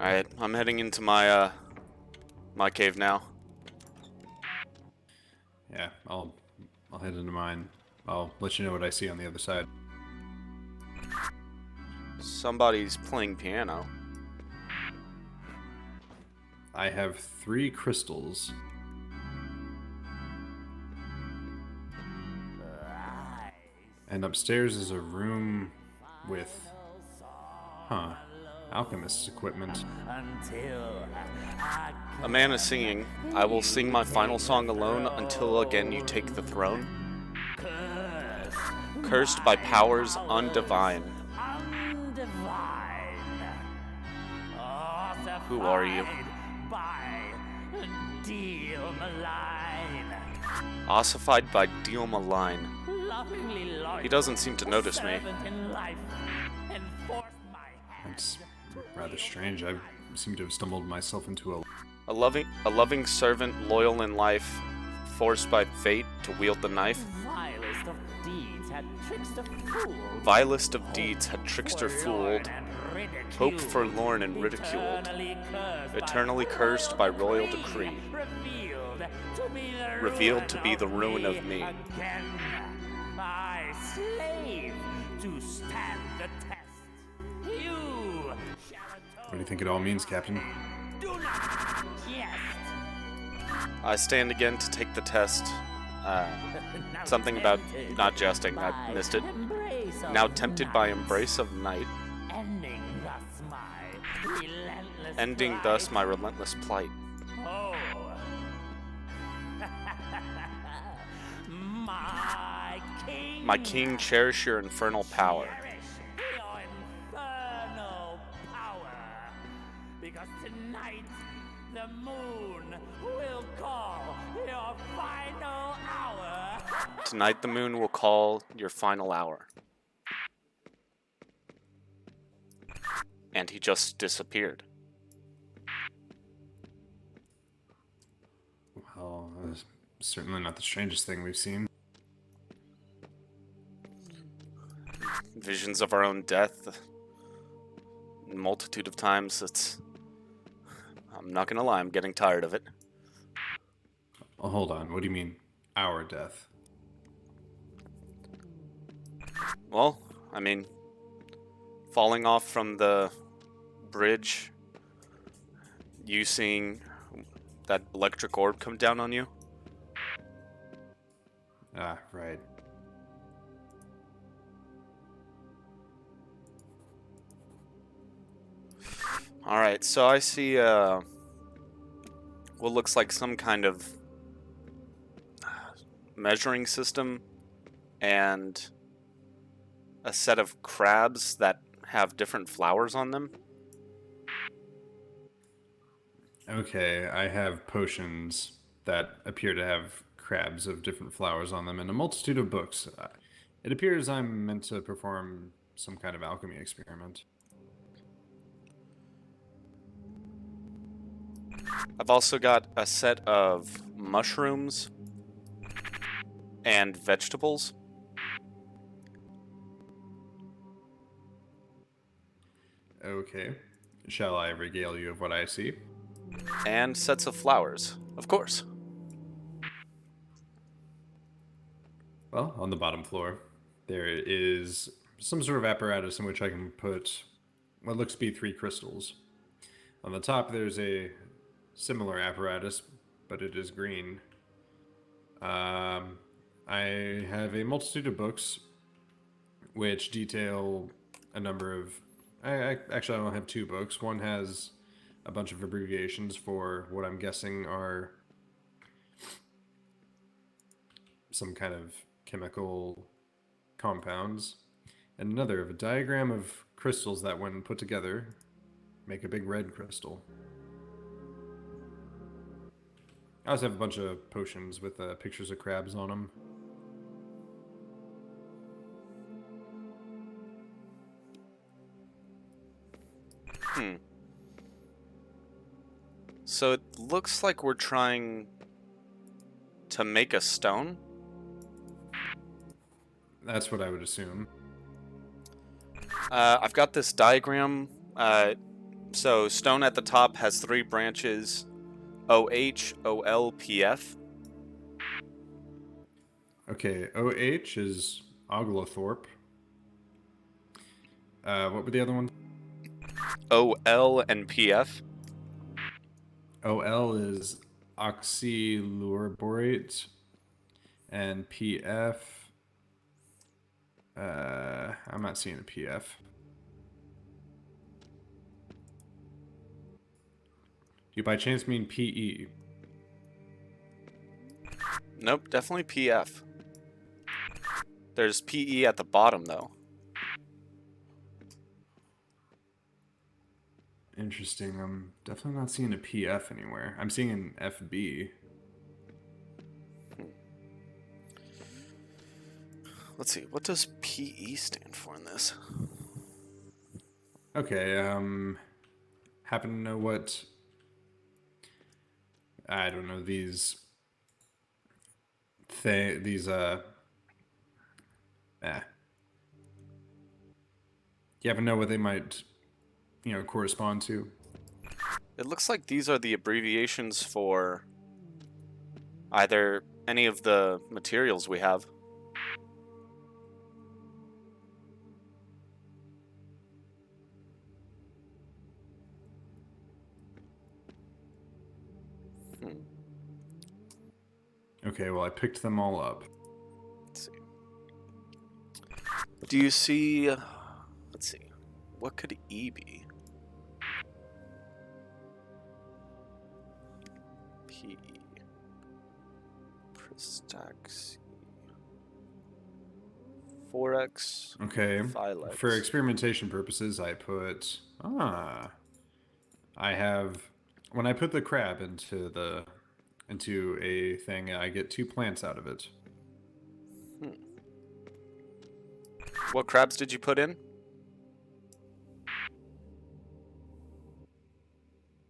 Alright, I'm heading into my cave now. Yeah, I'll head into mine. I'll let you know what I see on the other side. Somebody's playing piano. I have 3 crystals. And upstairs is a room with, alchemist's equipment. A man is singing, "I will sing my final song alone until again you take the throne." Cursed by powers undivine. Who are you? Ossified by Deal Malign. He doesn't seem to notice me. It's rather strange. I seem to have stumbled myself into a... A loving servant, loyal in life, forced by fate to wield the knife. Vilest of deeds had trickster fooled, hope forlorn and ridiculed, eternally cursed by royal decree, revealed to be the ruin of me. My slave to stand the test. You What do you think it all means, Captain? do not jest. I stand again to take the test. Something about not jesting, I missed it. Now tempted by embrace of night, ending thus my relentless plight. Oh. My king, cherish your infernal power. Cherish your infernal power. Because tonight the moon will call your final hour. Tonight the moon will call your final hour. And he just disappeared. Well, that's certainly not the strangest thing we've seen. Visions of our own death. A multitude of times. I'm not gonna lie, I'm getting tired of it. Oh, hold on. What do you mean, our death? Well, I mean, falling off from the bridge, you seeing that electric orb come down on you. Ah, right. Alright, so I see what looks like some kind of measuring system and a set of crabs that have different flowers on them. Okay, I have potions that appear to have crabs of different flowers on them and a multitude of books. It appears I'm meant to perform some kind of alchemy experiment. I've also got a set of mushrooms and vegetables. Okay. Shall I regale you of what I see? And sets of flowers, of course. Well, on the bottom floor, there is some sort of apparatus in which I can put what looks to be 3 crystals. On the top, there's a similar apparatus, but it is green. I have a multitude of books which detail a number of... Actually, I only have 2 books. One has a bunch of abbreviations for what I'm guessing are some kind of chemical compounds, and another of a diagram of crystals that, when put together, make a big red crystal. I also have a bunch of potions with pictures of crabs on them. So it looks like we're trying to make a stone. That's what I would assume. I've got this diagram So stone at the top has 3 branches: OH, OL, PF. Okay, OH is Oglethorpe. What were the other ones? OL and PF. OL is oxylureborate, and PF. I'm not seeing a PF. Do you by chance mean PE? Nope, definitely PF. There's PE at the bottom though. Interesting. I'm definitely not seeing a PF anywhere. I'm seeing an FB. Let's see, what does PE stand for in this? Okay, happen to know what, I don't know, these you happen to know what they might, correspond to? It looks like these are the abbreviations for either any of the materials we have. Okay, well, I picked them all up. Let's see. Do you see... let's see. What could E be? PE. Pristaxi. Forex. Okay, Philex. for experimentation purposes, I put... I have... When I put the crab into a thing, I get 2 plants out of it. What crabs did you put in?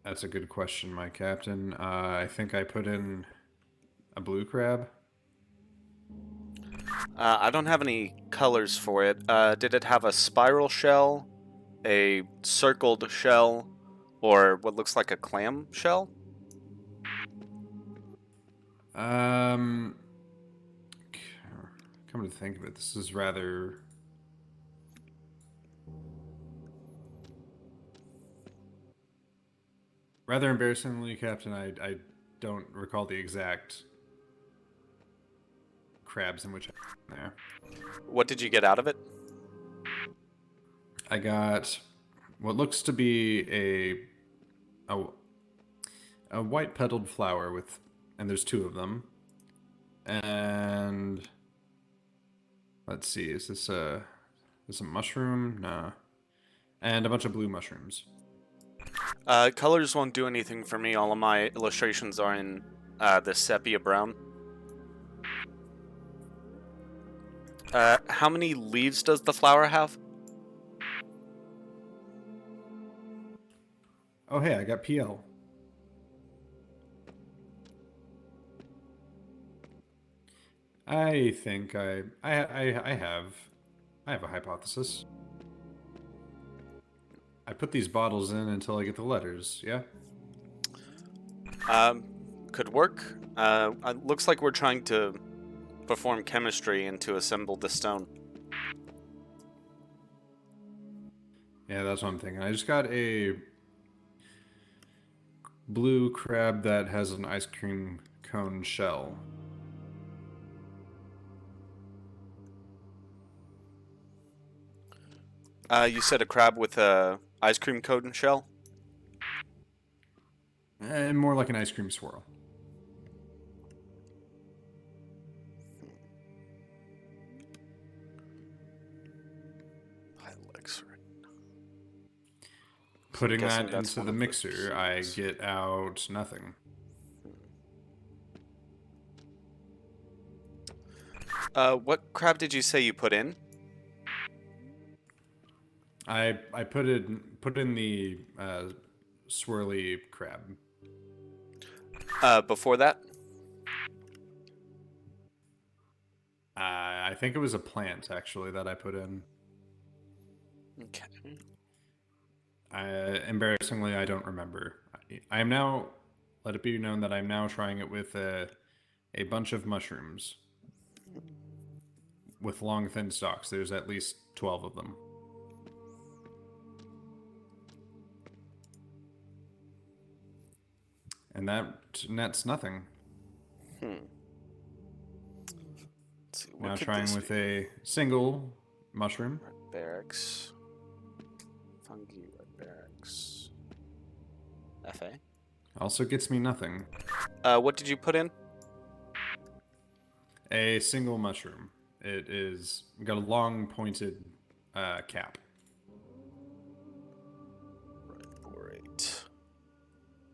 That's a good question, my captain. I think I put in a blue crab. I don't have any colors for it. Did it have a spiral shell, a circled shell, or what looks like a clam shell? Come to think of it, this is rather embarrassingly, Captain. I don't recall the exact crabs in which I there. What did you get out of it? I got what looks to be a white petaled flower and there's 2 of them. And let's see, is this a mushroom? Nah. And a bunch of blue mushrooms. Colors won't do anything for me. All of my illustrations are in the sepia brown. How many leaves does the flower have? Oh, hey, I got PL. I think I have a hypothesis. I put these bottles in until I get the letters, yeah? Could work. It looks like we're trying to perform chemistry and to assemble the stone. Yeah, that's what I'm thinking. I just got a blue crab that has an ice cream cone shell. You said a crab with a ice cream cone shell? And more like an ice cream swirl. Putting guessing that that's into one the of the mixer, I keys. get out nothing. What crab did you say you put in? I put in the swirly crab. Before that? I think it was a plant actually that I put in. Okay. Embarrassingly, I don't remember. I am now. Let it be known that I'm now trying it with a bunch of mushrooms with long, thin stalks. There's at least 12 of them. And that nets nothing. Let's see, what Now could trying this with be? a single mushroom. Red barracks. Fungi, red barracks. FA. Also gets me nothing. What did you put in? A single mushroom. It is got a long pointed cap. Red borate.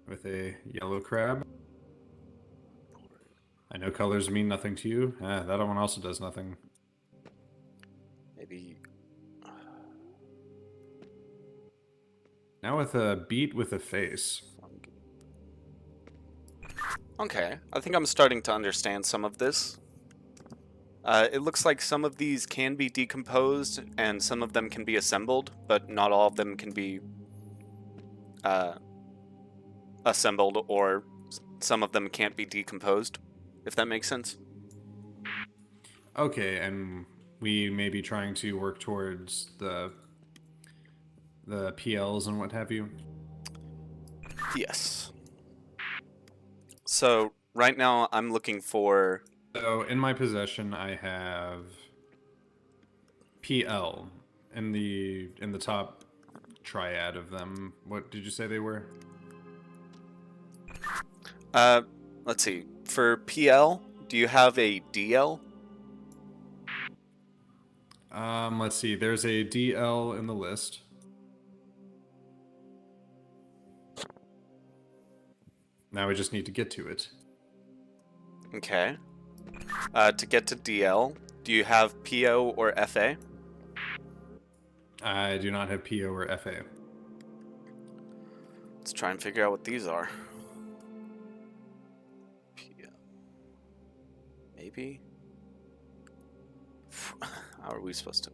With a yellow crab. I know colors mean nothing to you. That one also does nothing. Maybe. Now with a beet with a face. Fungi. Okay, I think I'm starting to understand some of this. It looks like some of these can be decomposed and some of them can be assembled, but not all of them can be assembled, or some of them can't be decomposed, if that makes sense. Okay, and we may be trying to work towards the PLs and what have you. Yes. So right now I'm looking for. So in my possession, I have PL in the top triad of them. What did you say they were? Let's see. For PL, do you have a DL? Let's see. There's a DL in the list. Now we just need to get to it. Okay. To get to DL, do you have PO or FA? I do not have PO or FA. Let's try and figure out what these are. PO. Maybe? How are we supposed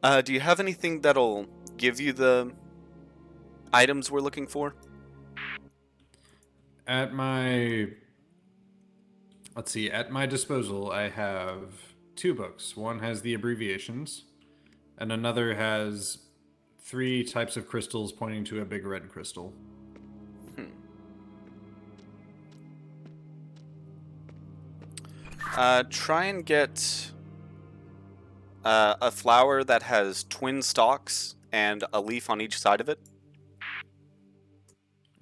to? Do you have anything that'll give you the items we're looking for? At my disposal, I have 2 books. One has the abbreviations, and another has 3 types of crystals pointing to a big red crystal. Try and get a flower that has twin stalks and a leaf on each side of it.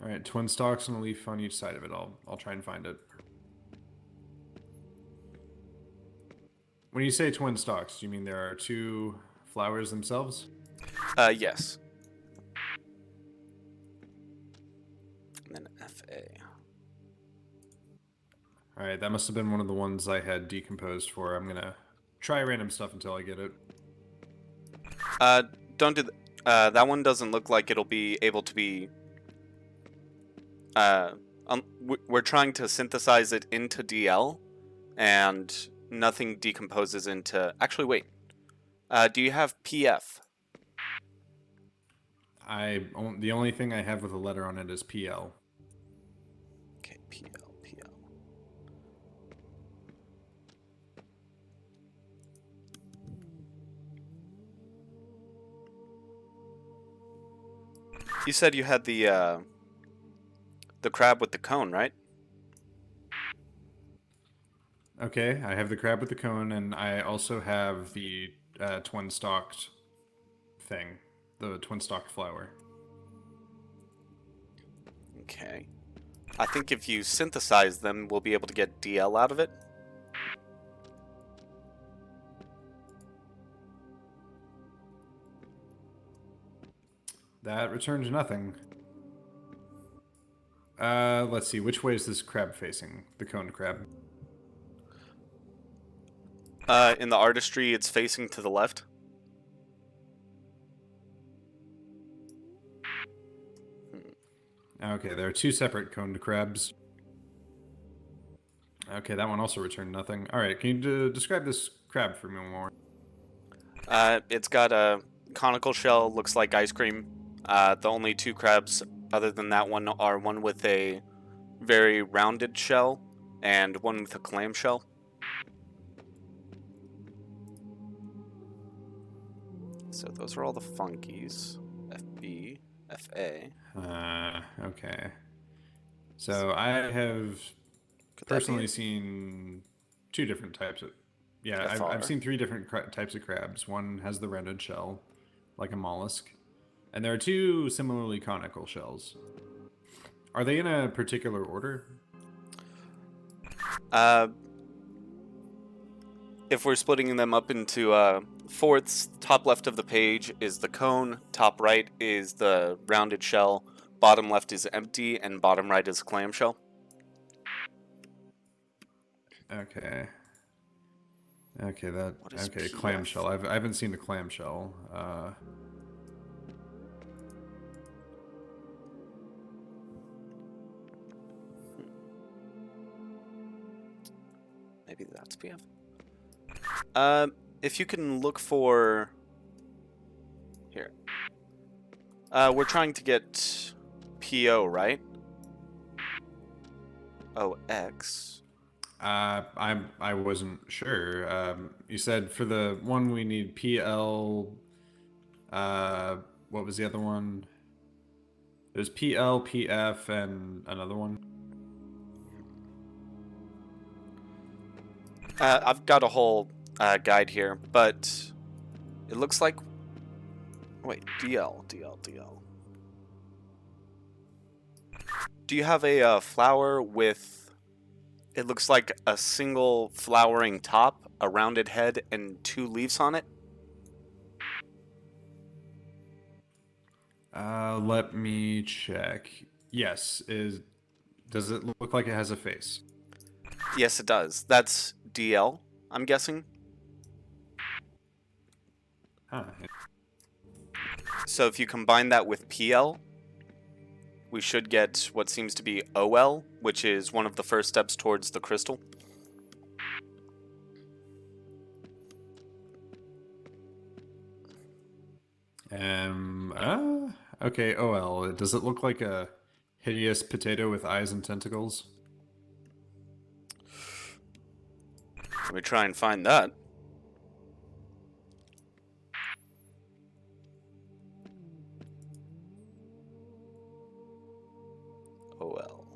All right, twin stalks and a leaf on each side of it. I'll try and find it. When you say twin stalks, do you mean there are 2 flowers themselves? Yes. And then FA. All right, that must have been one of the ones I had decomposed for. I'm gonna try random stuff until I get it. Don't do that one doesn't look like it'll be able to be. We're trying to synthesize it into DL, and nothing decomposes into. Actually, wait. Do you have PF? The only thing I have with a letter on it is PL. Okay, PL. You said you had the crab with the cone, right? Okay, I have the crab with the cone, and I also have the twin-stalked thing, the twin-stalked flower. Okay. I think if you synthesize them, we'll be able to get DL out of it. That returns nothing. Let's see, which way is this crab facing? The coned crab. In the artistry, it's facing to the left. Okay, there are 2 separate coned crabs. Okay, that one also returned nothing. Alright, can you describe this crab for me more? It's got conical shell looks like ice cream. The only two crabs other than that one are one with a very rounded shell and one with a clam shell. So those are all the funkies. FB, FA. Okay. So I have Could that be personally it? seen two different types of. Yeah, FR. I've seen three different types of crabs. One has the rounded shell, like a mollusk, and there are two similarly conical shells. Are they in a particular order? If we're splitting them up into fourths, top left of the page is the cone, top right is the rounded shell, bottom left is empty, and bottom right is clamshell. Okay. Okay, What is PF? clamshell. I haven't seen the clamshell. Maybe that's PF. If you can look for here. We're trying to get PO, right? OX. I wasn't sure. You said for the one we need PL. What was the other one? There's PL, PF, and another one. I've got a whole guide here, but it looks like. Wait, DL. Do you have a flower with? It looks like a single flowering top, a rounded head, and two leaves on it. Let me check. Yes, does it look like it has a face? Yes, it does. That's DL, I'm guessing. Huh. So if you combine that with PL, we should get what seems to be OL, which is one of the first steps towards the crystal. Okay, OL. Does it look like a hideous potato with eyes and tentacles? Let me try and find that. OL.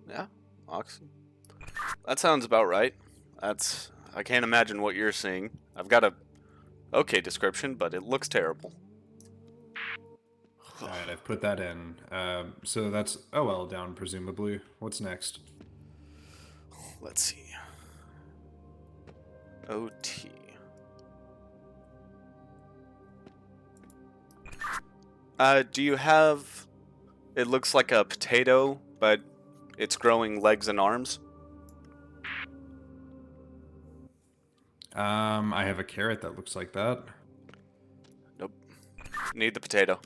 Yeah, Oxy. That sounds about right. I can't imagine what you're seeing. I've got a okay description, but it looks terrible. Alright, I've put that in. So that's OL down, presumably. What's next? Let's see. OT. Do you have... It looks like a potato, but it's growing legs and arms. I have a carrot that looks like that. Nope. Need the potato.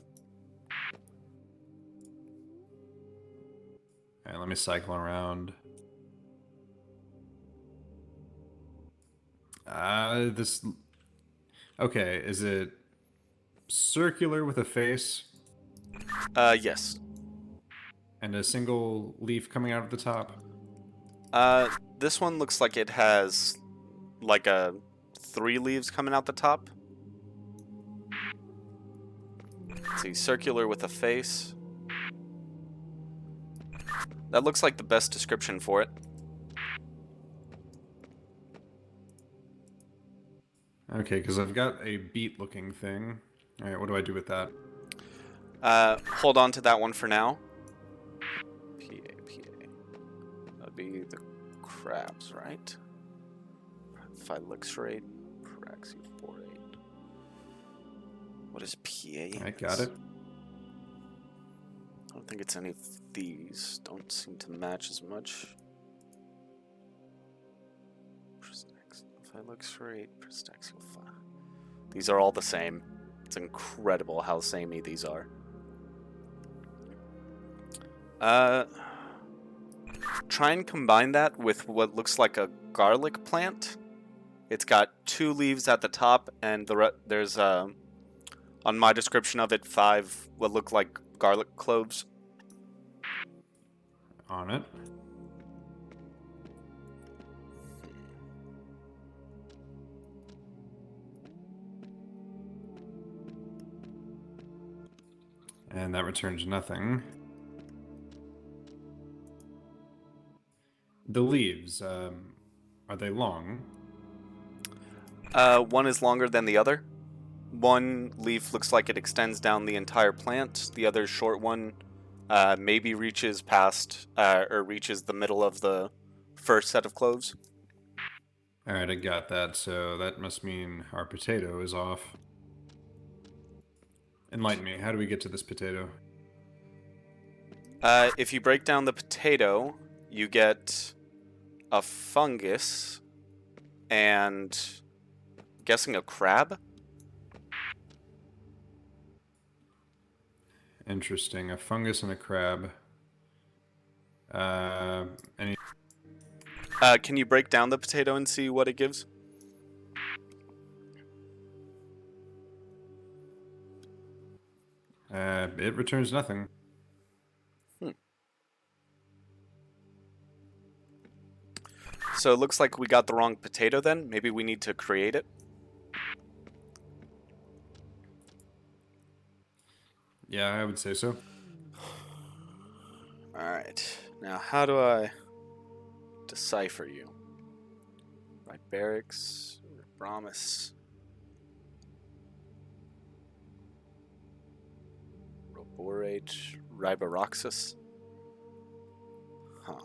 Alright, let me cycle around. This... Okay, is it circular with a face Yes. and a single leaf coming out of the top? This one looks like it has like 3 leaves coming out the top. Let's see, circular with a face. That looks like the best description for it. Okay, because I've got a beet-looking thing. Alright, what do I do with that? Hold on to that one for now. PA. That'd be the crabs, right? Phyluxrate, Praxioborate. What is PA? I got it. I don't think it's any of these. Don't seem to match as much. Phyluxrate, Praxioborate. These are all the same. It's incredible how samey these are. Try and combine that with what looks like a garlic plant. It's got 2 leaves at the top, and there's on my description of it 5 what look like garlic cloves. On it. And that returns nothing. The leaves, are they long? One is longer than the other. One leaf looks like it extends down the entire plant. The other short one maybe reaches past or reaches the middle of the first set of cloves. Alright, I got that. So that must mean our potato is off. Enlighten me. How do we get to this potato? If you break down the potato, you get a fungus and guessing a crab. Interesting. A fungus and a crab. Any... Can you break down the potato and see what it gives? It returns nothing. So it looks like we got the wrong potato then. Maybe we need to create it. Yeah, I would say so. Alright. Now, how do I decipher you? Right, Barracks, Brahmis. Roborate, Ribaroxus. Huh.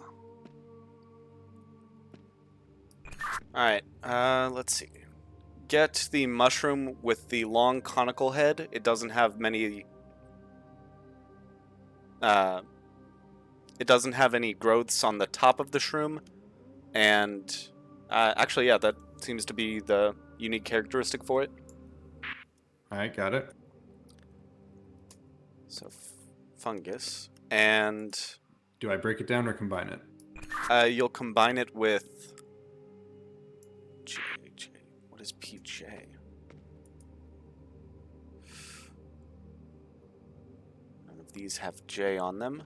Alright, let's see. Get the mushroom with the long conical head. It doesn't have many... it doesn't have any growths on the top of the shroom. And, actually, yeah, that seems to be the unique characteristic for it. Alright, got it. So, fungus. And... Do I break it down or combine it? You'll combine it with... What is PJ? None of these have J on them.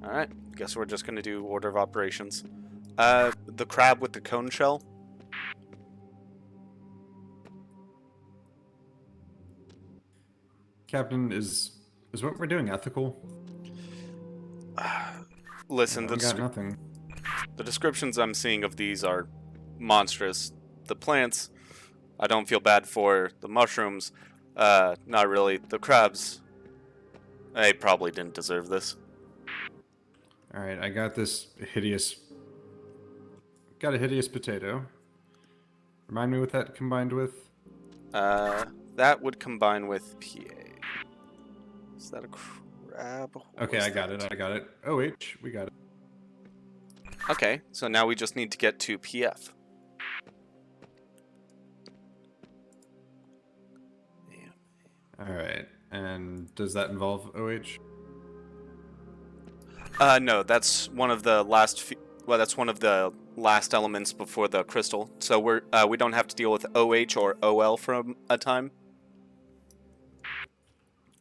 Alright, guess we're just going to do order of operations. The crab with the cone shell. Captain, is what we're doing ethical? Listen, We got nothing. the descriptions I'm seeing of these are monstrous. The plants, I don't feel bad for. The mushrooms, not really. The crabs, they probably didn't deserve this. Alright, I got this hideous... Got a hideous potato. Remind me what that combined with? That would combine with PA. Is that a crab? What Okay, was I got that? it, I got it. OH, we got it. Okay, so now we just need to get to PF. Alright, and does that involve OH? No, that's one of the last. Well, that's one of the last elements before the crystal. So we don't have to deal with OH or OL for a time.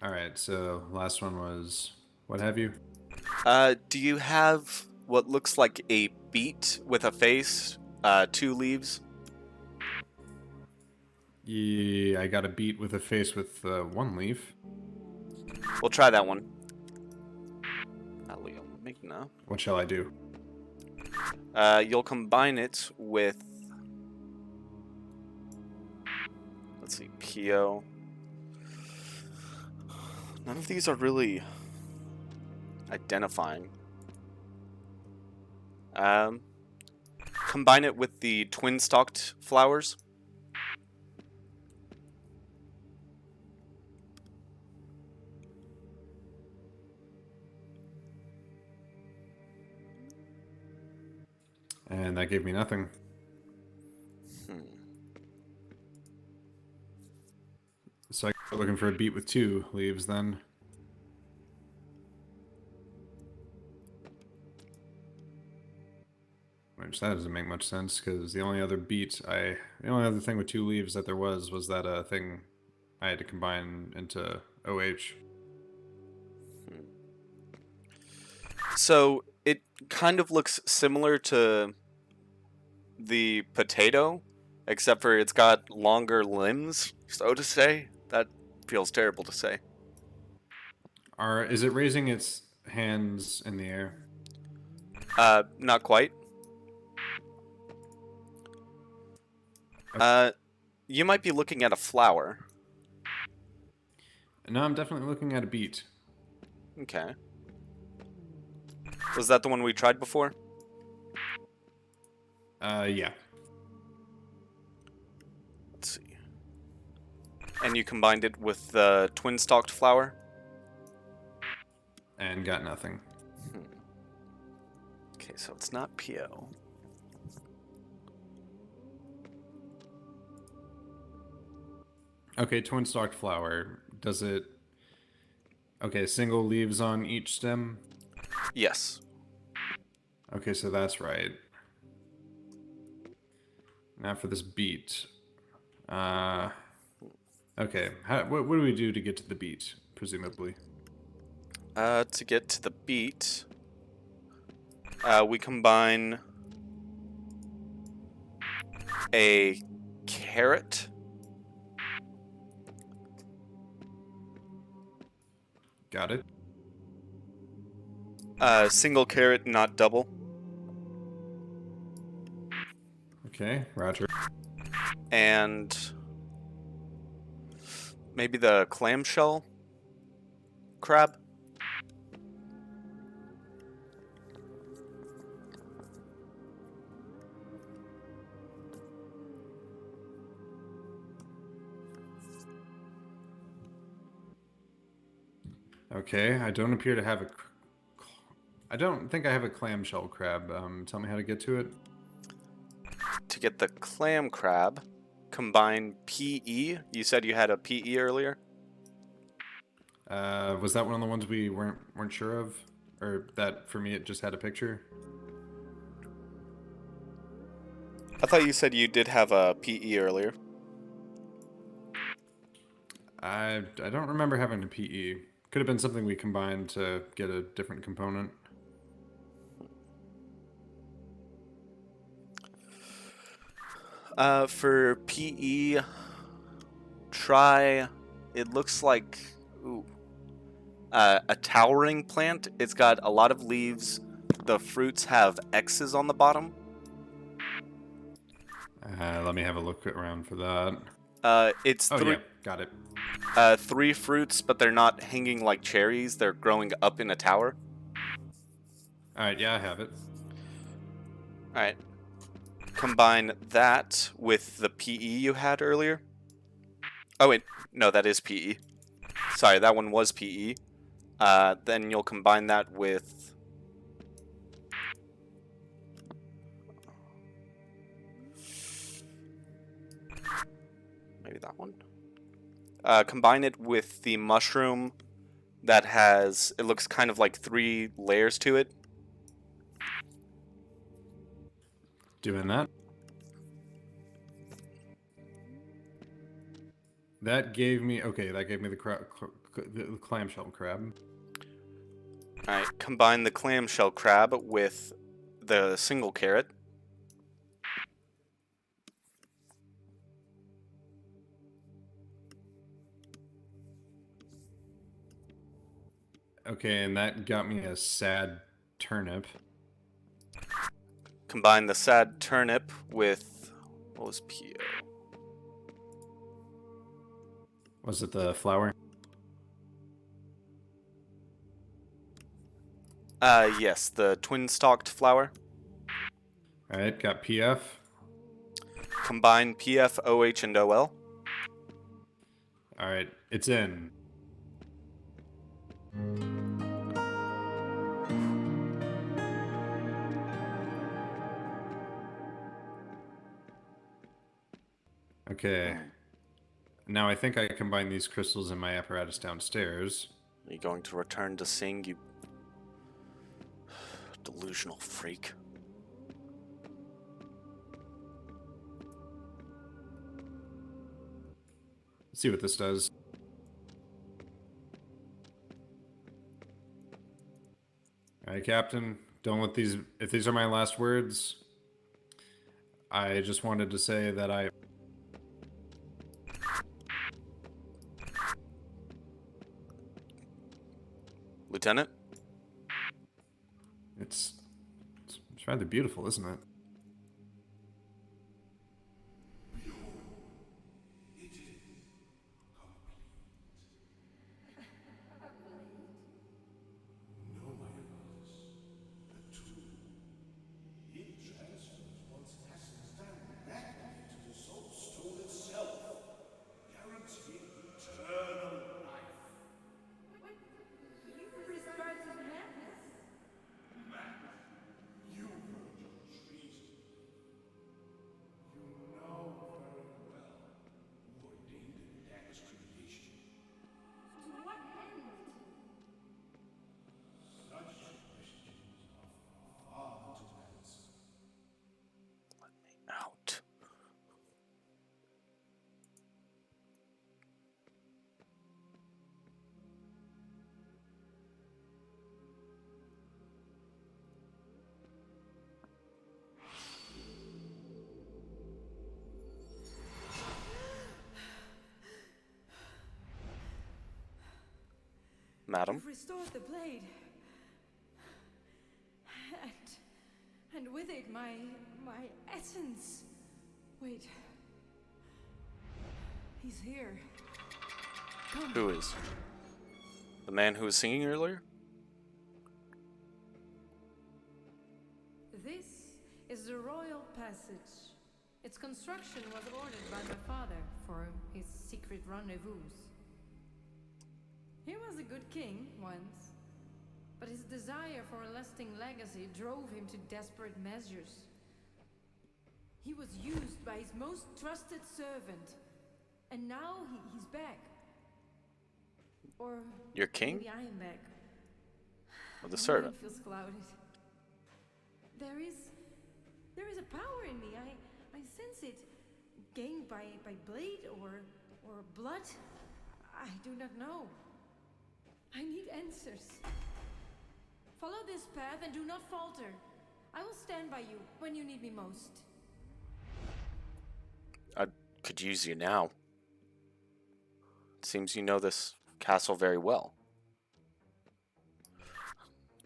Alright, so last one was... What have you? Do you have what looks like a beet with a face? 2 leaves. Yeah, I got a beet with a face with 1 leaf. We'll try that one. Magna. What shall I do? You'll combine it with... Let's see, PO. None of these are really identifying. Combine it with the twin-stalked flowers. And that gave me nothing. So I go looking for a beet with 2 leaves then. Which that doesn't make much sense because the only other thing with 2 leaves that there was that thing I had to combine into OH. So it kind of looks similar to the potato, except for it's got longer limbs, so to say. That feels terrible to say. Is it raising its hands in the air? Not quite. You might be looking at a flower. No, I'm definitely looking at a beet. Okay. Was that the one we tried before? Yeah. Let's see. And you combined it with the twin-stalked flower? And got nothing. Okay, so it's not PO. Okay, twin stalked flower. Does it... Okay, single leaves on each stem? Yes. Okay, so that's right. Now for this beet. Okay, what do we do to get to the beet, presumably? To get to the beet, we combine a carrot. Got it. Single carrot, not double. Okay, roger. And maybe the clamshell crab. Okay, I don't appear to have a... I don't think I have a clamshell crab. Tell me how to get to it. To get the clam crab, combine PE. You said you had a PE earlier? Was that one of the ones we weren't sure of? Or that, for me, it just had a picture? I thought you said you did have a PE earlier. I don't remember having a PE. Could have been something we combined to get a different component. For PE, try, it looks like, a towering plant. It's got a lot of leaves. The fruits have X's on the bottom. Let me have a look around for that. It's Oh, three, yeah, got it. 3 fruits, but they're not hanging like cherries. They're growing up in a tower. Alright, yeah, I have it. Alright. Combine that with the PE you had earlier. Oh, wait. No, that is PE. Sorry, that one was PE. Then you'll combine that with... maybe that one? Combine it with the mushroom that has... it looks kind of like 3 layers to it. Doing that. That gave me... Okay, that gave me the clamshell crab. Alright, combine the clamshell crab with the single carrot. Okay, and that got me a sad turnip. Combine the sad turnip with... what was PO? Was it the flower? Yes, the twin-stalked flower. Alright, got PF. Combine PF, OH, and OL. Alright, it's in. Okay. Now I think I combine these crystals in my apparatus downstairs. Are you going to return to sing, you delusional freak? see what this does. All right, Captain. Don't let these. If these are my last words, I just wanted to say that I. Lieutenant? It's rather beautiful, isn't it? Out. Madam? You've restored the blade. And with it my essence. Wait. He's here. Come. Who is? The man who was singing earlier? This is the Royal Passage. Its construction was ordered by my father for his secret rendezvous. He was a good king once, but his desire for a lasting legacy drove him to desperate measures. He was used by his most trusted servant, and now he's back. Or Your king? maybe I am back. Or the My servant? mind feels clouded. There is a power in me. I sense it, gained by blade or blood. I do not know. I need answers. Follow this path and do not falter. I will stand by you when you need me most. I could use you now. It seems you know this castle very well.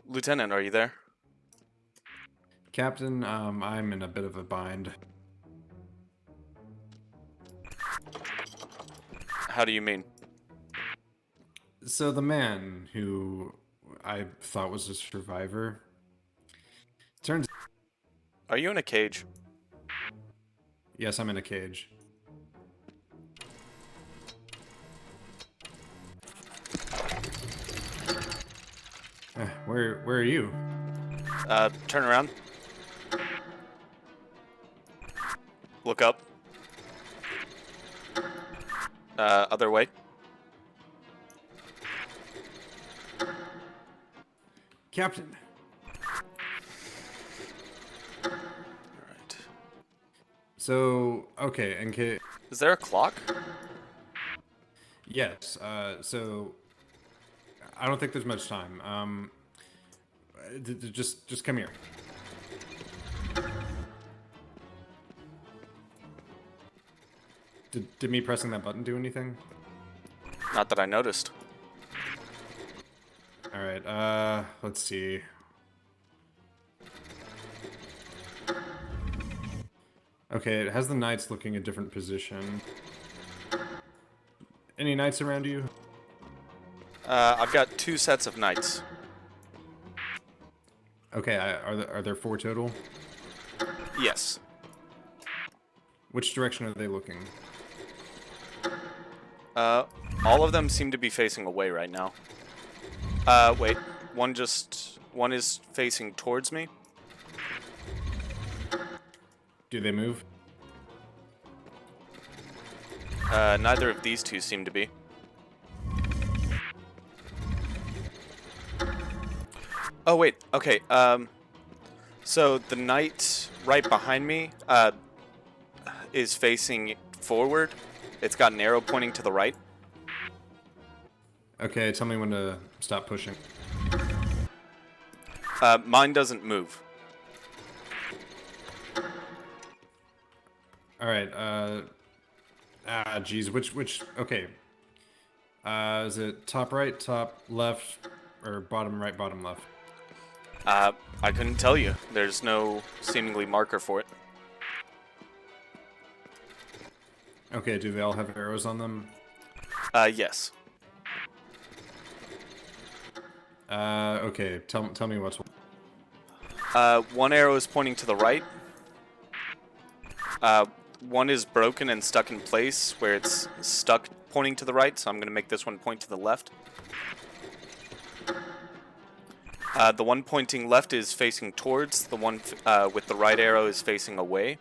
Lieutenant, are you there? Captain, I'm in a bit of a bind. How do you mean? So the man who I thought was a survivor turns. Are you in a cage? Yes, I'm in a cage. Where are you? Turn around. Look up. Other way. Captain. Alright. So, okay, Is there a clock? yes, so I don't think there's much time. Just come here. Did me pressing that button do anything? Not that I noticed. All right, let's see. Okay, it has the knights looking a different position. Any knights around you? I've got 2 sets of knights. Okay, are there 4 total? Yes. Which direction are they looking? All of them seem to be facing away right now. Wait. One is facing towards me. Do they move? Neither of these 2 seem to be. Oh, wait. Okay, so the knight right behind me, is facing forward, It's got an arrow pointing to the right. Okay, tell me when to stop pushing. Mine doesn't move. All right. Geez, which? Okay. Is it top right, top left, or bottom right, bottom left? I couldn't tell you. There's no seemingly marker for it. Okay. Do they all have arrows on them? Yes. Okay. Tell me what's. One arrow is pointing to the right. One is broken and stuck in place where it's stuck pointing to the right, so I'm going to make this one point to the left. The one pointing left is facing towards, the one with the right arrow is facing away.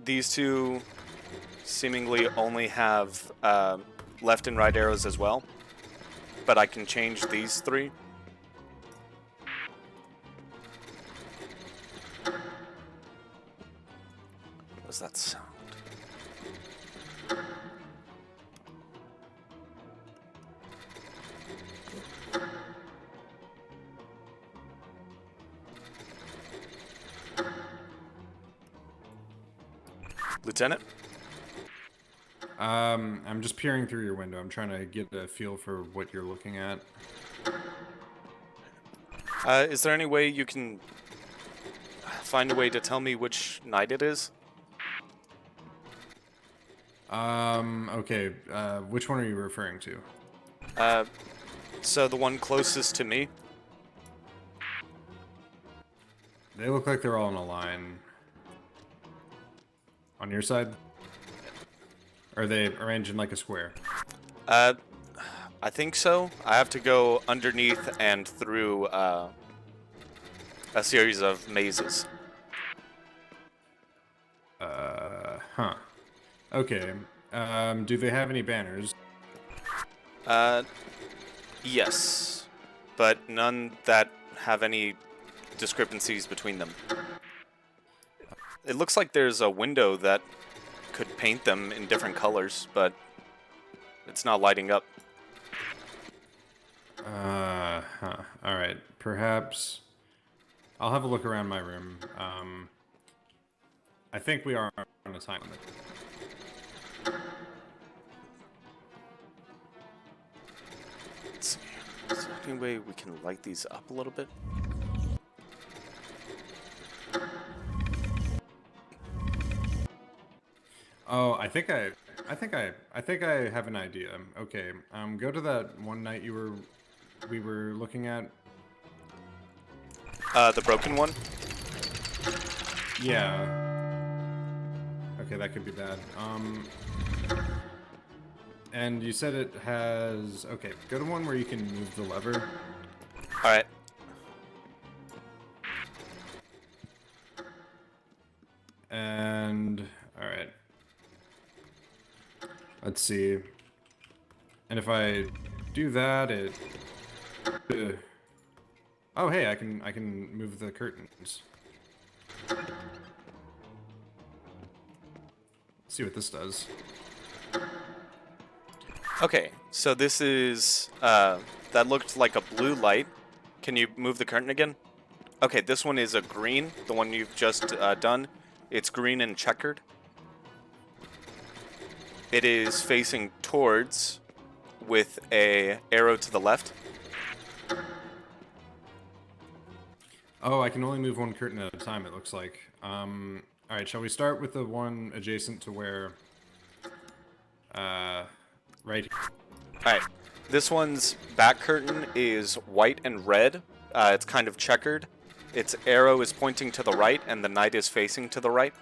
These two seemingly only have left and right arrows as well, but I can change these three. What does that sound? Lieutenant? I'm just peering through your window. I'm trying to get a feel for what you're looking at. Is there any way you can find a way to tell me which night it is? Okay. Which one are you referring to? So the one closest to me. They look like they're all in a line. On your side? Or are they arranged in like a square? I think so. I have to go underneath and through a series of mazes. Huh. Okay. Do they have any banners? Yes, but none that have any discrepancies between them. It looks like there's a window that could paint them in different colors, but it's not lighting up. Alright. Perhaps I'll have a look around my room. I think we are on a time limit. Let's see. Is there any way we can light these up a little bit? Oh, I think I have an idea. Okay, go to that one night we were looking at. The broken one? Yeah. Okay, that could be bad. And you said it has. Okay, go to one where you can move the lever. All right. And all right. Let's see. And if I do that, it. Oh, hey, I can move the curtains. Let's see what this does. Okay, so this is that looked like a blue light. Can you move the curtain again? Okay, this one is a green. The one you've just done. It's green and checkered. It is facing towards with a arrow to the left. Oh, I can only move one curtain at a time, it looks like. All right, shall we start with the one adjacent to where... right here. Alright, this one's back curtain is white and red. It's kind of checkered. Its arrow is pointing to the right, and the knight is facing to the right.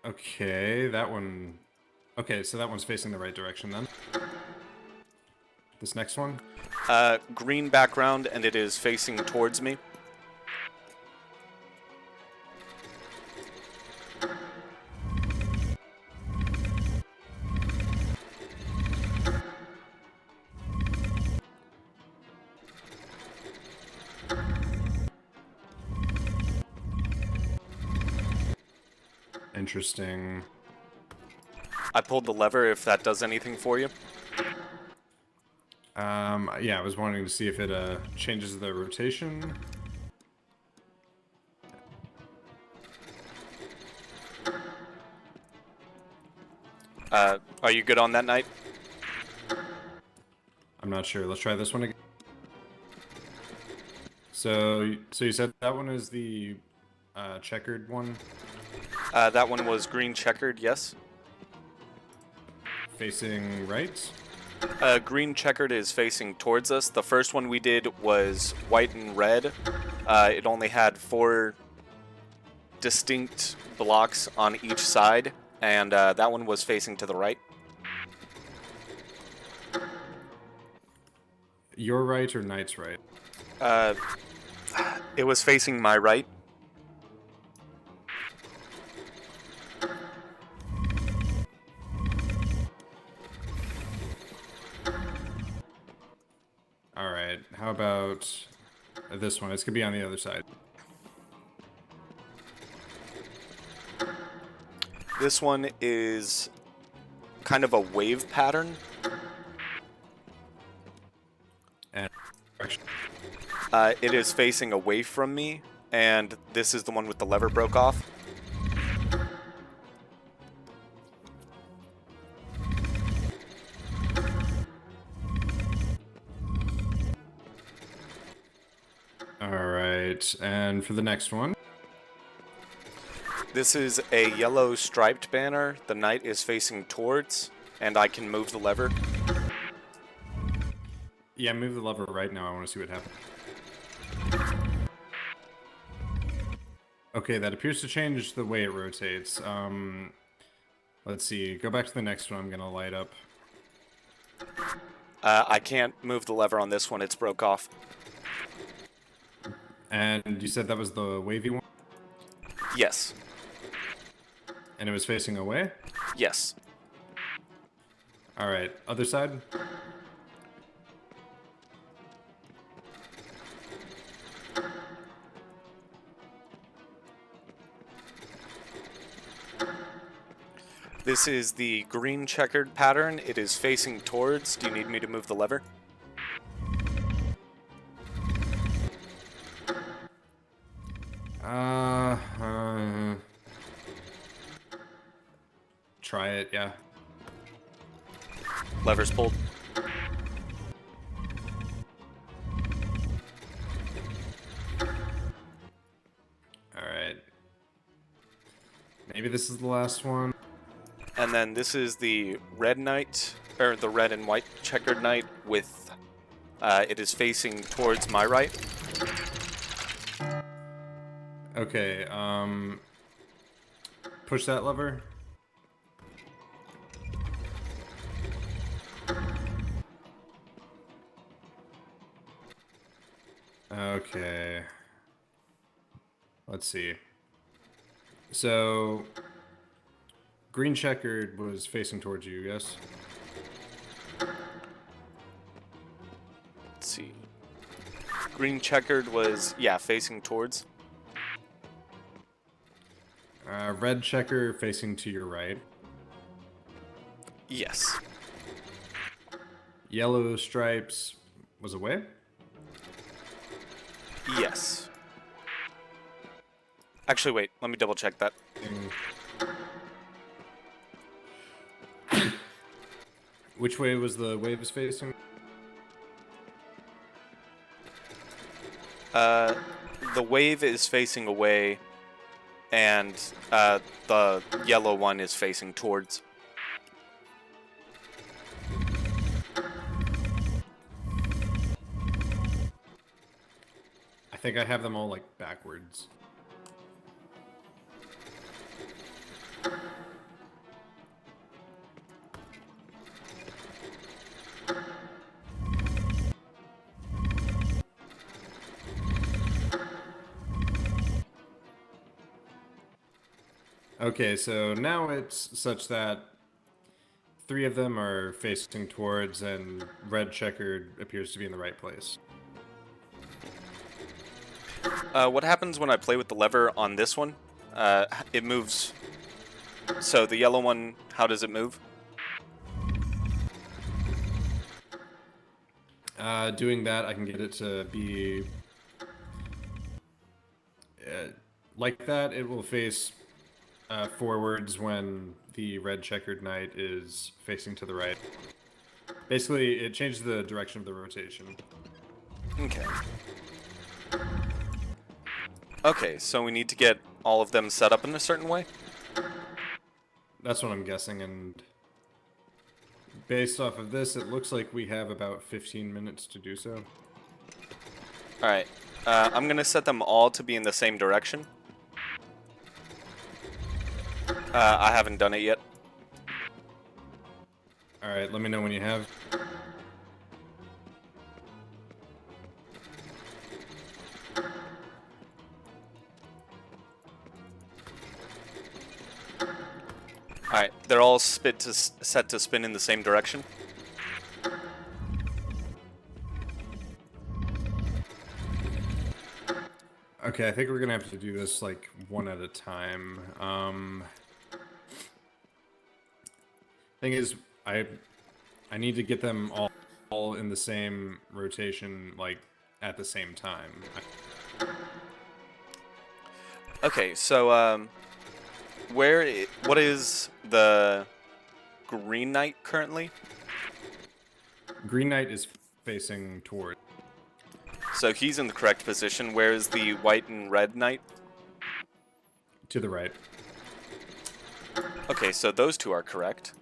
Okay, that one... Okay, so that one's facing the right direction then. This next one? Green background, and it is facing towards me. Interesting. I pulled the lever if that does anything for you. Yeah, I was wanting to see if it changes the rotation. Are you good on that night? I'm not sure. Let's try this one again. So you said that one is the checkered one, That one was green checkered, yes. facing right. Green checkered is facing towards us. The first one we did was white and red. It only had 4 distinct blocks on each side, and that one was facing to the right. Your right or knight's right? It was facing my right. All right. How about this one? It's gonna be on the other side. This one is kind of a wave pattern. And direction. It is facing away from me, and this is the one with the lever broke off. All right. And for the next one. This is a yellow striped banner. The knight is facing towards, and I can move the lever. Yeah, move the lever right now. I want to see what happens. Okay, that appears to change the way it rotates. Let's see. Go back to the next one. I'm gonna light up. I can't move the lever on this one. It's broke off. And you said that was the wavy one, Yes. and it was facing away. Yes. All right, other side. This is the green checkered pattern. It is facing towards. Do you need me to move the lever? Try it, yeah. Lever's pulled. Alright. Maybe this is the last one. And then this is the red knight, or the red and white checkered knight with, it is facing towards my right. Okay, push that lever. Okay. Let's see. So, green checkered was facing towards you, yes? Let's see. Green checkered was, yeah, facing towards. Red checker facing to your right. Yes. Yellow stripes was away. Yes. Actually, wait. Let me double check that. Which way was the waves facing? The wave is facing away, and the yellow one is facing towards. I think I have them all like backwards. Okay, so now it's such that 3 of them are facing towards, and red checkered appears to be in the right place. What happens when I play with the lever on this one? It moves So the yellow one, how does it move? Doing that, I can get it to be like that. It will face forwards when the red checkered knight is facing to the right. Basically, it changes the direction of the rotation. Okay. Okay, so we need to get all of them set up in a certain way? That's what I'm guessing, and based off of this, it looks like we have about 15 minutes to do so. Alright. I'm gonna set them all to be in the same direction. I haven't done it yet. Alright, let me know when you have. Alright, they're all set to spin in the same direction. Okay, I think we're gonna have to do this like one at a time. Thing is, I need to get them all in the same rotation, like at the same time. Okay, so what is the Green Knight currently? Green Knight is facing toward. So he's in the correct position. Where is the White and Red Knight? To the right. Okay, so those two are correct.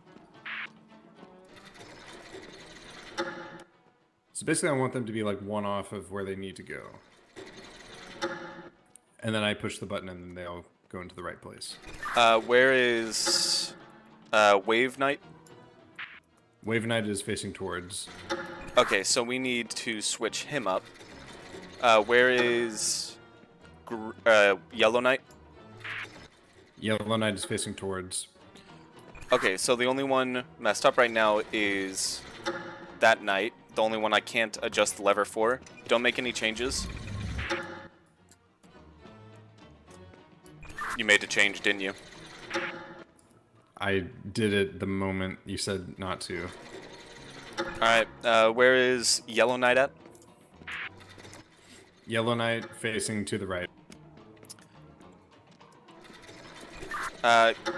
So basically, I want them to be like one off of where they need to go. And then I push the button and then they'll go into the right place. Where is Wave Knight? Wave Knight is facing towards. Okay, so we need to switch him up. Where is Yellow Knight? Yellow Knight is facing towards. Okay, so the only one messed up right now is that knight. The only one I can't adjust the lever for. Don't make any changes. You made a change, didn't you? I did it the moment you said not to. Alright, where is Yellow Knight at? Yellow Knight facing to the right.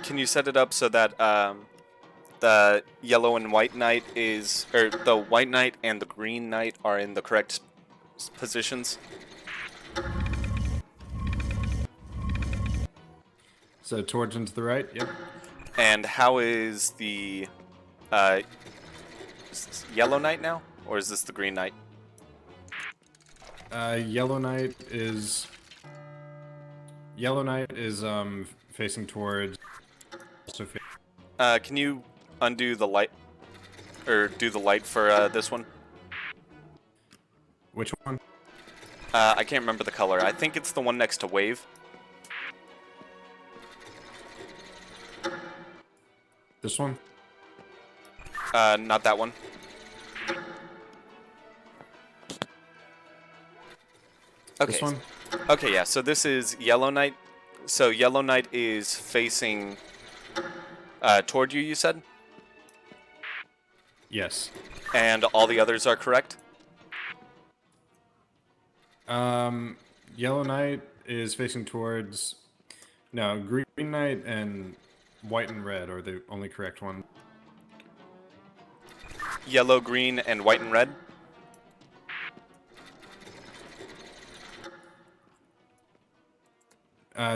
Can you set it up so that the Yellow and White Knight is, or the White Knight and the Green Knight are in the correct positions? So towards and to the right, yep. And how is the Yellow Knight now? Or is this the Green Knight? Yellow Knight is facing towards. Also Can you undo the light, or do the light for this one? which one? I can't remember the color. I think it's the one next to Wave. This one? Not that one. Okay. This one? Okay, yeah. So this is Yellow Knight. So Yellow Knight is facing toward you, you said? Yes. And all the others are correct? Yellow Knight is facing towards. No, Green Knight and White and Red are the only correct one. Yellow, green, and white and red?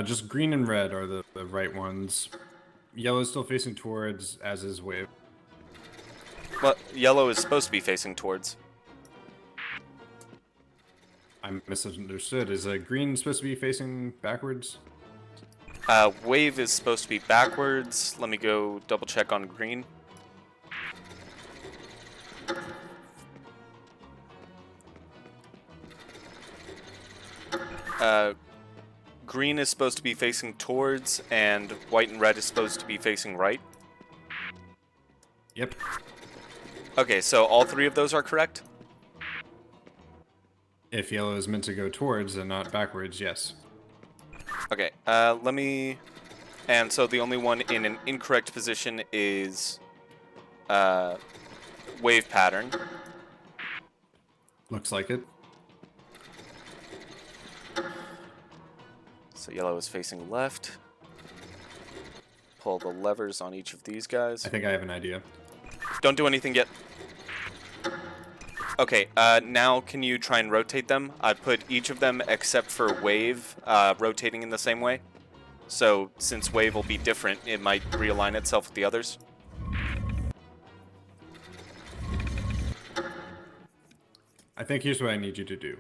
Just green and red are the right ones. Yellow is still facing towards, as is Wave. Well, yellow is supposed to be facing towards. I misunderstood. Is green supposed to be facing backwards? Wave is supposed to be backwards. Let me go double check on green. Green is supposed to be facing towards, and white and red is supposed to be facing right. Yep. Okay, so all three of those are correct? If yellow is meant to go towards and not backwards, yes. Okay, let me And so the only one in an incorrect position is wave pattern. Looks like it. So yellow is facing left. Pull the levers on each of these guys. I think I have an idea. Don't do anything yet. Okay, now can you try and rotate them? I put each of them except for wave rotating in the same way. So since wave will be different, it might realign itself with the others. I think here's what I need you to do.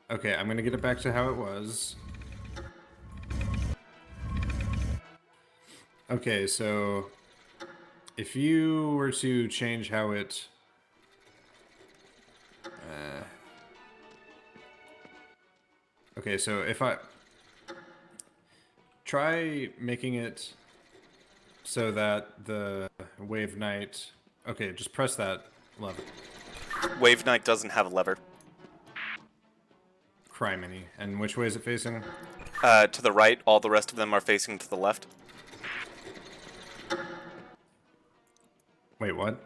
Okay, I'm gonna get it back to how it was. Okay, so if you were to change how it okay, so if I try making it so that the Wave Knight, okay, just press that lever. Wave Knight doesn't have a lever. Criminy. And which way is it facing? To the right, all the rest of them are facing to the left. Wait, what?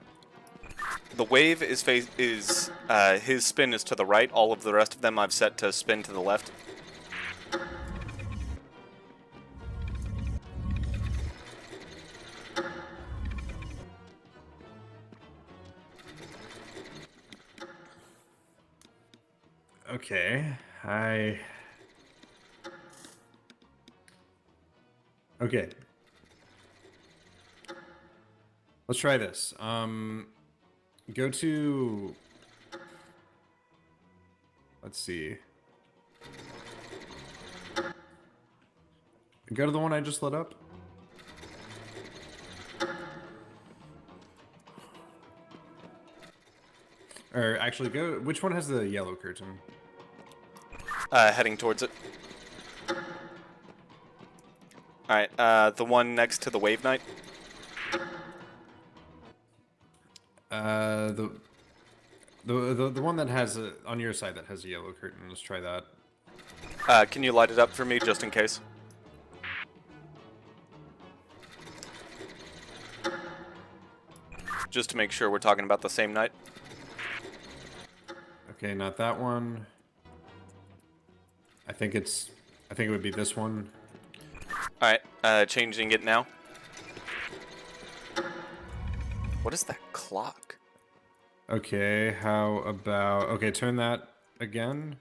The wave is his spin is to the right. All of the rest of them I've set to spin to the left. Okay, okay. Let's try this. Go to... Let's see. Go to the one I just lit up. Or actually, go... Which one has the yellow curtain? Heading towards it. Alright, the one next to the Wave Knight. The one that has a, on your side that has a yellow curtain. Let's try that. Can you light it up for me, just in case? Just to make sure we're talking about the same night. Okay, not that one. I think it would be this one. Alright, changing it now. What is that clock? Okay, how about... Okay, turn that again.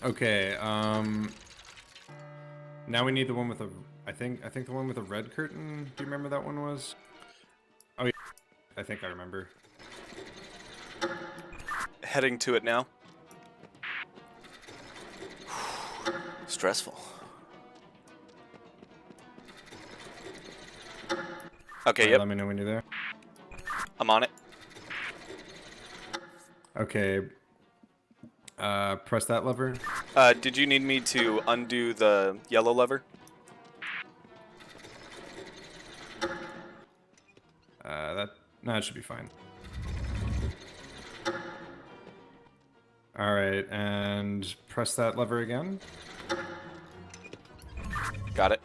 Okay, now we need the one with a... I think the one with a red curtain. Do you remember that one was? Oh, yeah. I think I remember. Heading to it now. Stressful. Okay, Alright, yep. let me know when you're there. I'm on it. Okay. Press that lever. Did you need me to undo the yellow lever? That should be fine. Alright, and press that lever again. Got it.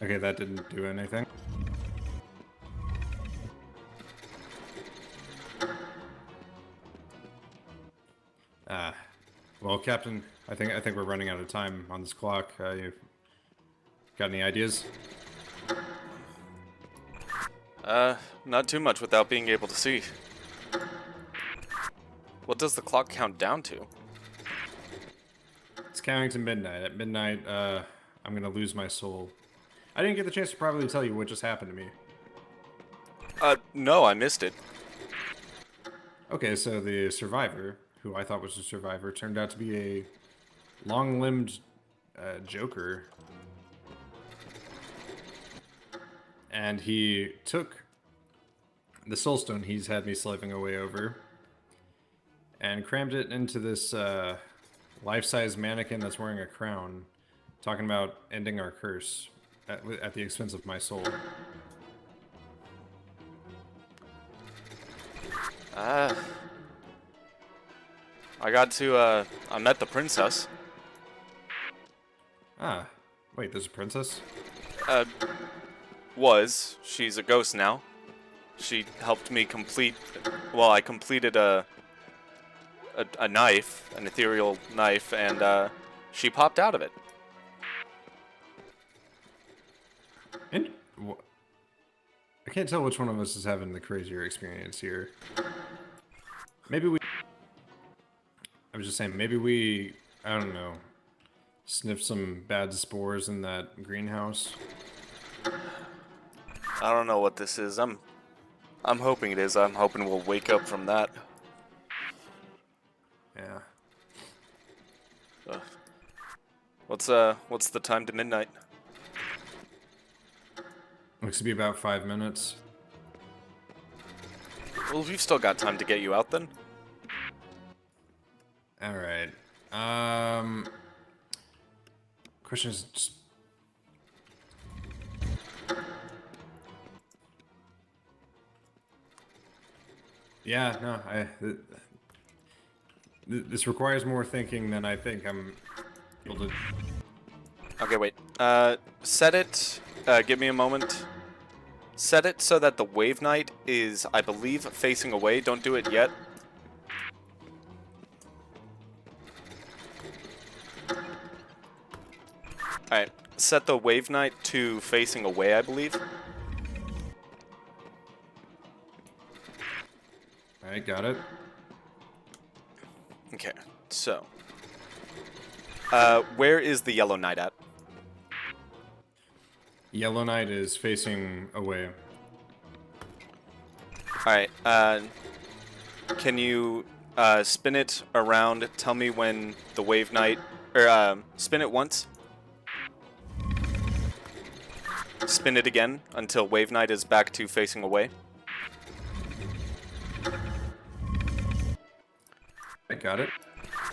Okay, that didn't do anything. Well, Captain, I think we're running out of time on this clock. You got any ideas? Not too much without being able to see. What does the clock count down to? It's counting to midnight. At midnight, I'm gonna lose my soul. I didn't get the chance to properly tell you what just happened to me. No, I missed it. Okay, so the survivor, who I thought was a survivor, turned out to be a long-limbed Joker. And he took the soulstone he's had me slaving away over and crammed it into this life-size mannequin that's wearing a crown, talking about ending our curse. at the expense of my soul. I met the princess. Ah, wait, there's a princess? She's a ghost now. She helped me I completed a knife, an ethereal knife, and she popped out of it. And I can't tell which one of us is having the crazier experience here. Maybe we... I was just saying, maybe we, I don't know, sniff some bad spores in that greenhouse. I don't know what this is. I'm hoping it is. I'm hoping we'll wake up from that. Yeah. What's the time to midnight? Looks to be about 5 minutes. Well, we've still got time to get you out then. Alright. Question is just... Yeah, no, this requires more thinking than I think I'm able to... Okay, wait. Set it. Give me a moment. Set it so that the Wave Knight is, I believe, facing away. Don't do it yet. Alright. Set the Wave Knight to facing away, I believe. Alright, got it. Okay, so. Where is the Yellow Knight at? Yellow Knight is facing away. Alright, can you spin it around? Tell me when the Wave Knight... Or, spin it once. Spin it again until Wave Knight is back to facing away. I got it.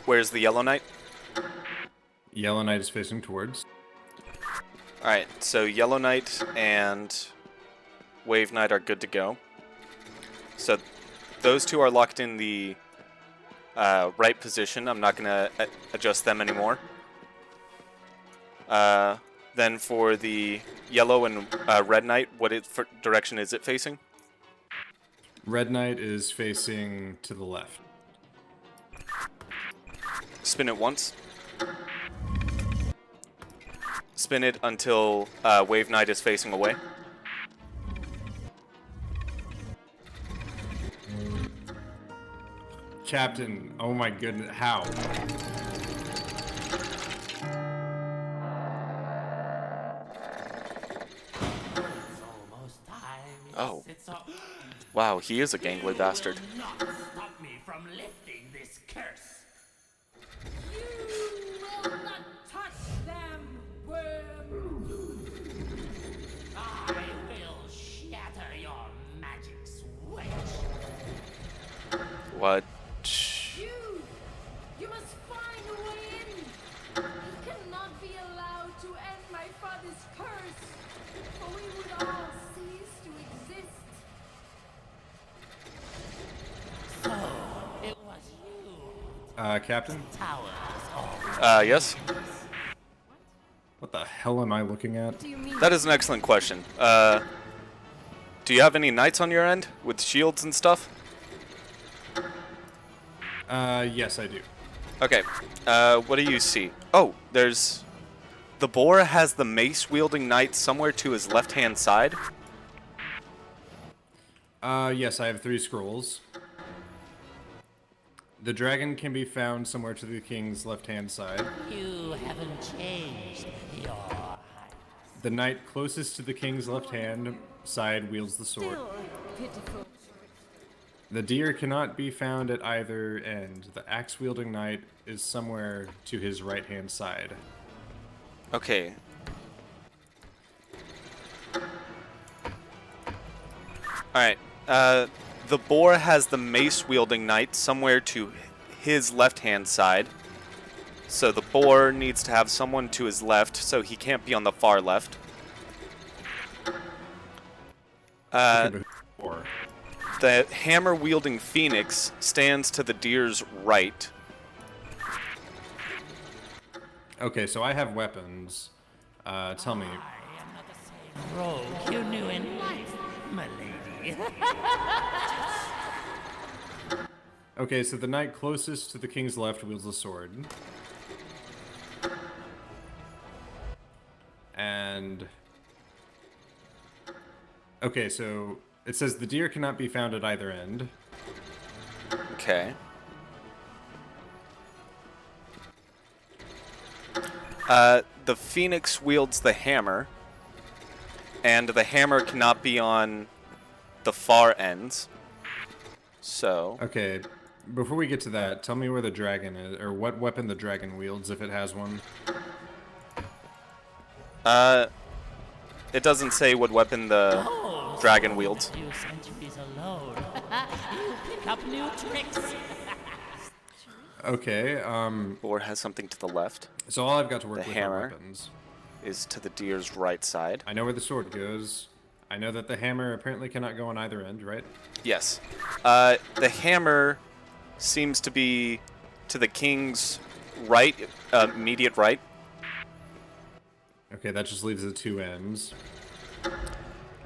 Where's the Yellow Knight? Yellow Knight is facing towards. Alright, so Yellow Knight and Wave Knight are good to go. So those two are locked in the right position. I'm not going to adjust them anymore. Then for the Yellow and Red Knight, what direction is it facing? Red Knight is facing to the left. Spin it once. Spin it until Wave Knight is facing away. Captain, oh my goodness, how? It's almost time. Oh. It's all... Wow, he is a gangly bastard. You will not stop me from lifting this curse. You will not touch them, worm. I will shatter your magic switch. What? You must find a way in. He cannot be allowed to end my father's curse, or we would all cease to exist. So, it was you. Captain? Towers all Yes? What the hell am I looking at? What do you mean? That is an excellent question. Do you have any knights on your end with shields and stuff? Yes, I do. Okay. What do you see? Oh, there's... The boar has the mace-wielding knight somewhere to his left-hand side. Yes, I have 3 scrolls. The dragon can be found somewhere to the king's left-hand side. You haven't changed your height. The knight closest to the king's left-hand side wields the sword. Still pitiful. The deer cannot be found at either end. The axe-wielding knight is somewhere to his right-hand side. Okay. Alright. The boar has the mace-wielding knight somewhere to his left-hand side. So the boar needs to have someone to his left, so he can't be on the far left. Uh, Okay, but four. the hammer-wielding phoenix stands to the deer's right. Okay, so I have weapons. Tell me. I am not the same rogue you knew in life, my lady. Okay, so the knight closest to the king's left wields a sword. And... Okay, so it says the deer cannot be found at either end. Okay. The phoenix wields the hammer, and the hammer cannot be on the far ends. So, Okay, before we get to that, tell me where the dragon is, or what weapon the dragon wields, if it has one. it doesn't say what weapon the dragon wields. Few centuries alone. You pick up new tricks. Okay, Or has something to the left, so all I've got to work The with hammer. are weapons. is to the deer's right side. I know where the sword goes. I know that the hammer apparently cannot go on either end, right? Yes. The hammer seems to be to the king's right, immediate right. Okay, that just leaves the two ends.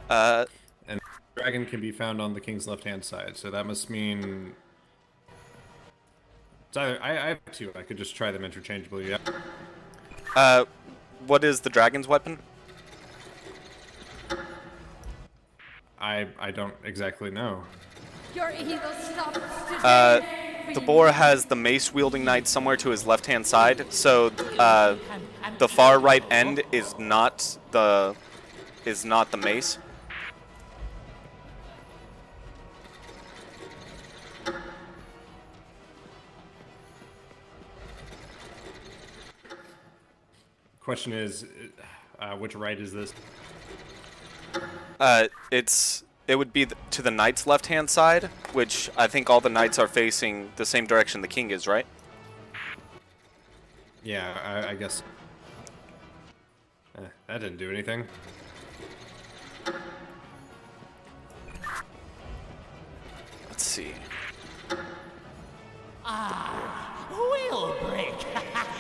Uh, And the dragon can be found on the king's left-hand side, so that must mean... It's either, I have two. I could just try them interchangeably, yeah. what is the dragon's weapon? I don't exactly know. Your evil stops today. The boar has the mace-wielding knight somewhere to his left-hand side, so the far right end is not the mace. Question is, which right is this? It would be to the knight's left-hand side, which I think all the knights are facing the same direction the king is, right? Yeah, I guess. That didn't do anything. Let's see. We'll break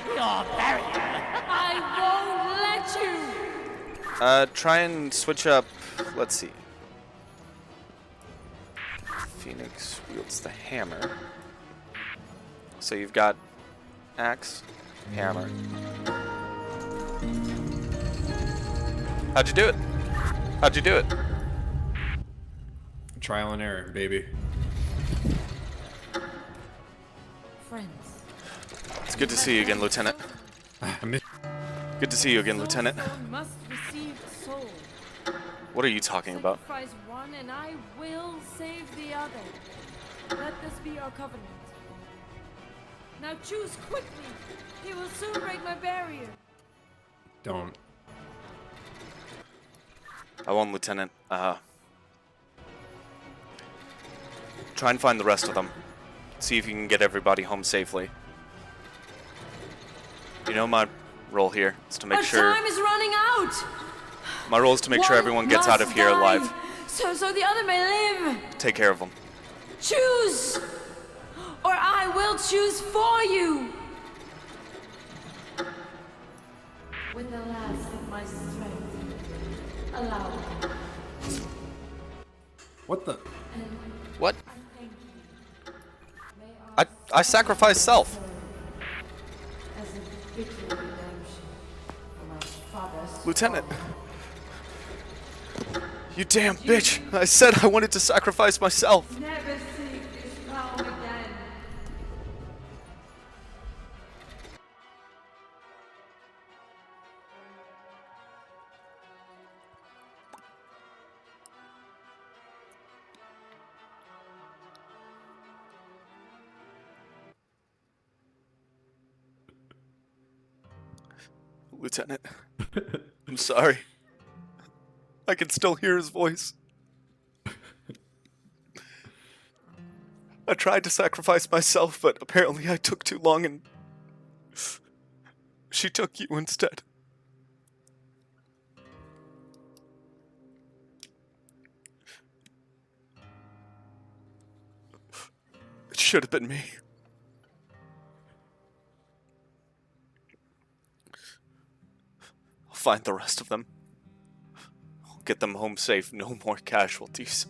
your barrier. I won't let you. Try and switch up. Let's see. Phoenix wields the hammer. So you've got axe, hammer. How'd you do it? How'd you do it? Trial and error, baby. Friends. It's good to see you again, Lieutenant. I missed- Good to see you again, Lieutenant. Soul must receive soul. What are you talking about? Sacrifice one and I will save the other. Let this be our covenant. Now choose quickly. He will soon break my barrier. Don't. I won't, Lieutenant. Try and find the rest of them. See if you can get everybody home safely. You know my role here is to make Our sure. time is running out. My role is to make sure One everyone gets out of must here die, alive. So the other may live. Take care of them. Choose, or I will choose for you. With the last of my strength, allow me. What the? What? Thank you. May I sacrificed self. as a bitter redemption for my father's Lieutenant. fault. You damn bitch. I said I wanted to sacrifice myself. Never seek this realm again. Lieutenant. I'm sorry. I can still hear his voice. I tried to sacrifice myself, but apparently I took too long and she took you instead. should have been me. I'll find the rest of them. I'll get them home safe, no more casualties.